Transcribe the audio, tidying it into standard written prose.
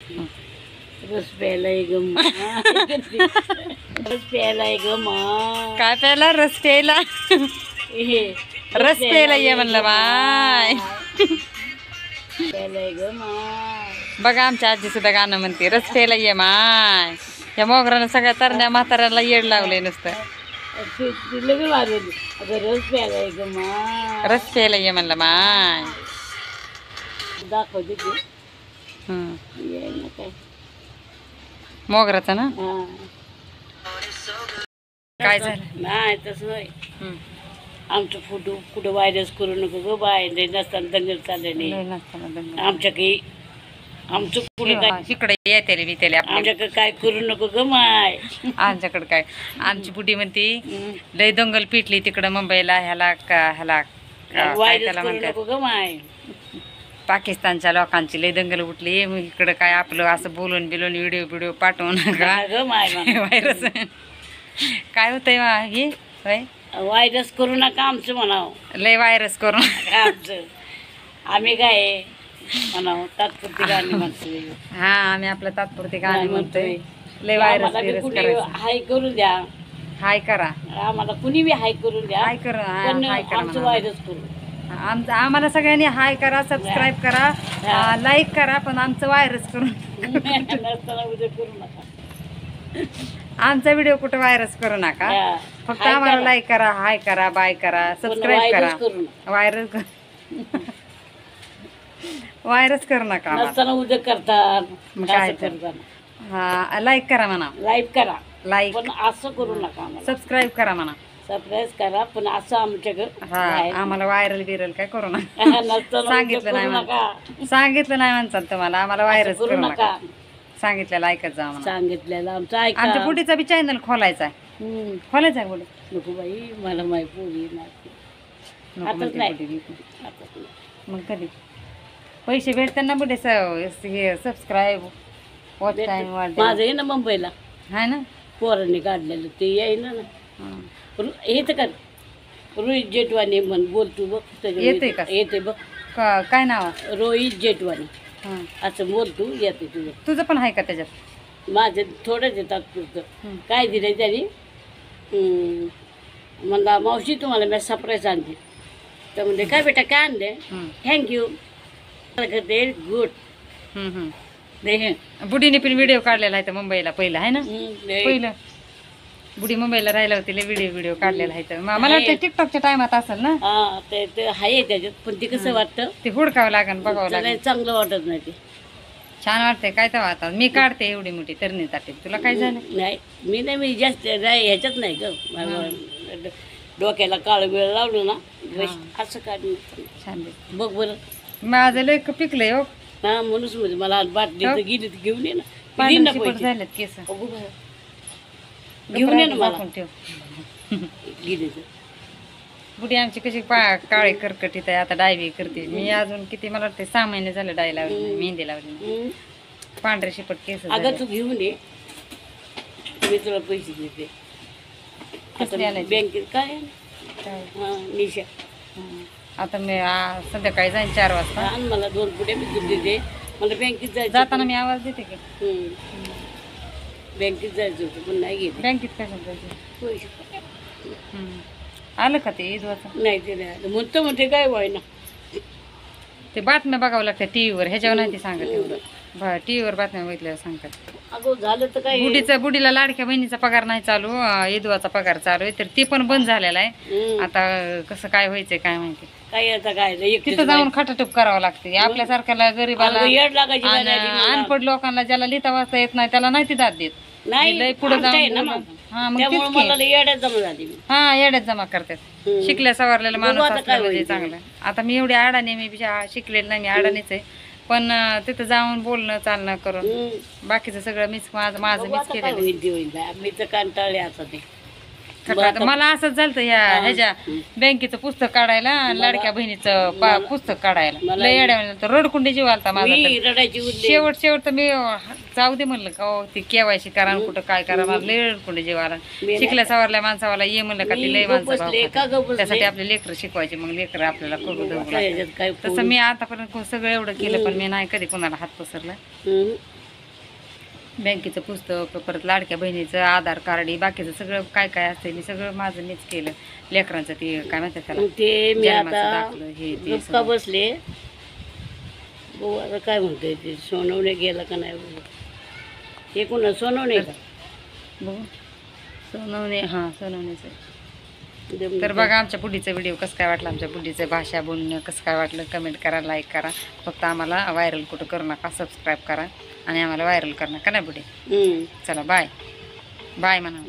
रस प्यायलाय ग मा. रस प्यायलाय ग मा. काय प्यायला? रस प्यायला. हे रस प्यायला ये म्हणलं माय. प्यायलाय ग माय. बघा आमच्या आजी सुद्धा गाणं म्हणते, रस प्यायला ये माय. या मोगरानं सगळ्या तरण्या म्हाताऱ्याला येड लावले नुसतं. लगेच वाजवली. अगं रस प्यायलाय ग माय. रस प्यायला ये म्हणलं माय. दाखवते ते. हम्म. ये ना काय. मोगराचा ना. हा. काय झालं? नाही तसं नाही. आमचं फोटो कुठं व्हायरस करू नको ग बाय. नसताना दंगल चालले नाही आमच्या काही. आमचं पुढे काय इकडे येते मी त्याला आमच्याकडे काय करू नको ग माय. आमच्याकडे काय. आमची बुढी म्हणती लय दंगल पिटली तिकडं मुंबईला. ह्याला व्हायरस करू नको ग माय. पाकिस्तानच्या लोकांची लय दंगल उठली. इकडं काय आपलं असं बोलून बिलून व्हिडिओ पाठवून ग माय. व्हायरस काय होतंय हे व्हायरस करू नका आमचं म्हणावं. लय व्हायरस करून आमचं आम्ही काय म्हणावं तात्पुरती गाणी म्हणतोय. हा आम्ही आपलं तात्पुरती गाणी म्हणतोय. लय व्हायरस हाय करू द्या. हाय करा आम्हाला कुणी बी हाय करून द्या. हाय करा. पण हाय करा आमचं व्हायरस करू. आम्हाला सगळ्यांनी हाय करा, सबस्क्राईब करा, लाईक करा, पण आमचं व्हायरस करून नसताना उद्या करू नका. आमचा व्हिडिओ कुठं व्हायरस करू नका. फक्त आम्हाला लाईक करा, हाय करा, बाय करा, सबस्क्राईब करा. व्हायरस करू नका. नसताना उद्या करतात. काय हा लाईक करा म्हणा. लाईक करा. लाईक पण असं करू नका. सबस्क्राईब करा म्हणा. सरप्राईज करा पण असं आमच्याकडे. हा आम्हाला व्हायरल बिरल काय करू नका. सांगितलं नाही. सांगितलं नाही म्हणतात तुम्हाला. आम्हाला व्हायरस करू नका. सांगितलेलं ऐकत जा म्हणा. सांगितलेलं आमचं ऐका. आमच्या बुढीचा बी चॅनल खोलायचा आहे. खोलायचा आहे बुढी. नको बाई मला माहिती पोरी नाही. आताच नाही. मग कधी पैसे भेटतात ना बुढे हे सबस्क्राईब वॉच टाइम वाढ माझं आहे ना मुंबईला. आहे ना पोरांनी काढलेलं ते येईना ना. हे तर कर रोहित जेटवानी म्हण बोलतो बघ. येते का? येते बघ. काय नाव आहे? रोहित जेटवानी असं बोलतो. येते तुझं पण आहे का त्याच्यात? माझं थोडंच येतात पुरतं. काय दिलंय त्यांनी म्हणला मावशी तुम्हाला मी सरप्राईज आणते. तर म्हणजे काय बेटा काय आणले? थँक्यू. गुड. बुढीने पण व्हिडिओ काढलेला आहे मुंबईला पहिला आहे ना. पहिलं बुढी मुंबईला राहिला होती व्हिडिओ काढलेला आहे. मला वाटतं टिकटॉकच्या टायमात असेल ना. हा ते आहे त्याच्यात. पण ते कसं वाटतं ते हुडकावं लागेल बघावं लागेल. चांगलं वाटत नाही ते. छान वाटतंय काय तेव्हा. आता मी काढते एवढी मोठी तरणी ताटे. तुला काय झालं? नाही मी जास्त ह्याच्यात नाही ग. डोक्याला काळ वेळ लावलं ना असं काढ. छान बघ बरं. माझं लय पिकलंय हो. हा म्हणूनच म्हणजे मला बाटली गेली तर घेऊन ये ना. झालेत केस. घेऊन ये ना मला. ठेव गेली तर बुढी आमची कशी काळी करकटीत आहे. आता डायवी करते मी अजून किती. मला वाटतं 6 महिने झालं डाय लावली. मेहंदी लावली. पांढरे शिपट केस. अगं तू घेऊन ये. मी तुला पैसे देते. बँकेत काय निशा. आता मी संध्याकाळी जाईन 4 वाजता. मला 2 पुढे मी दूध देते. मला बँकेत जायचं. जाताना मी आवाज देते की बँकेत जायचं होतं पण नाही गेलं. बँकेत काय जायचं? पैसे आलं का ते ईदवाचं? नाही ते नाही म्हणते काय व्हाय ना. ते बातम्या बघावं लागतं टीव्हीवर. ह्याच्यावर नाही ते सांगत एवढं. टीव्हीवर बातम्या बघितल्यावर सांगतात. अगं झालं तर काय. बुढीला लाडक्या बहिणीचा पगार नाही चालू. ईदवाचा पगार चालू आहे तर ती पण बंद झालेला आहे. आता कसं काय व्हायचंय काय माहिती. काय आता काय तिथं जाऊन खटाटूप करावं लागते. आपल्यासारख्याला गरीबाला लागायची. अनपड लोकांना ज्याला लिहिता वाचता येत नाही त्याला नाही ती दाद देत. नाही पुढे जाऊन येड्यात जमा करतात. शिकल्या सवारलेला माणूस असला म्हणजे चांगलं. आता मी एवढी अडाणी. मी शिकलेलं नाही. मी अडाणीच आहे. पण तिथं जाऊन बोलणं चालणं करून बाकीचं सगळं माझं मीच केलं. मी तर कंटाळले आता ते. मला असंच झालं ह्याच्या बँकेचं पुस्तक काढायला. लाडक्या बहिणीचं पुस्तक काढायला लय येड्या रडकुंडी जीव आलता माझा. शेवट तर मी जाऊ दे म्हणलं का ती केवायची करा कुठं काय करा. मला लय रडकुंडी जीव आला. शिकल्या सवारल्या माणसावाला ये म्हणलं का ती लय माणसं. त्यासाठी आपले लेकरं शिकवायचे. मग लेकरं आपल्याला करू देऊ. तसं मी आतापर्यंत सगळं एवढं केलं पण मी नाही कधी कोणाला हात पसरला. बँकेचं पुस्तक, परत लाडक्या बहिणीचं आधार कार्ड, बाकीचं सगळं काय काय असते मी सगळं माझं मीच केलं. लेकरांचं ते काय म्हणतात त्याला, मग ते मी जन्माचं आता दाखलं, हे ते गप्पा बसले. बघू आता काय म्हणतोय ते, सोनवणे गेला का नाही बघू. हे कोणा सोनवणे का? बघू सोनवणे, हां सोनवणेचं. जमलं तर बघा आमच्या पुढीचा व्हिडिओ कसं काय वाटलं, आमच्या पुढीचं भाषा बोलणं कसं काय वाटलं, कमेंट करा, लाईक करा. फक्त आम्हाला व्हायरल कुठं करू नका, सबस्क्राईब करा आणि आम्हाला व्हायरल करा का नाही पुढे. चला बाय बाय म्हणा.